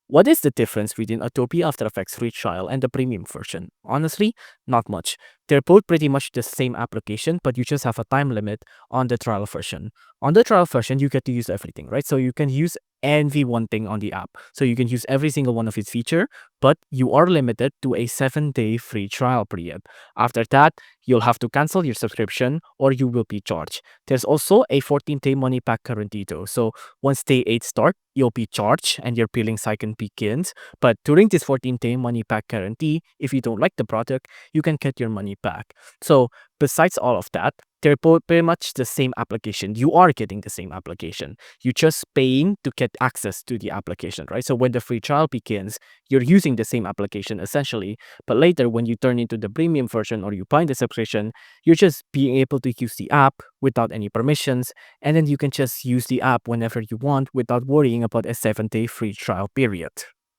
What is the difference between Adobe After Effects free trial and the premium version? Honestly, not much. They're both pretty much the same application, but you just have a time limit on the trial version. On the trial version, you get to use everything, right? So you can use any one thing on the app. So you can use every single one of its feature, but you are limited to a 7-day free trial period. After that, you'll have to cancel your subscription or you will be charged. There's also a 14-day money back guarantee though. So once day 8 starts, you'll be charged and your billing cycle begins. But during this 14-day money back guarantee, if you don't like the product, you can get your money back. So besides all of that, they're both pretty much the same application. You are getting the same application. You're just paying to get access to the application, right? So when the free trial begins, you're using the same application essentially. But later, when you turn into the premium version or you buy the subscription, you're just being able to use the app without any permissions. And then you can just use the app whenever you want without worrying about a 7-day free trial period.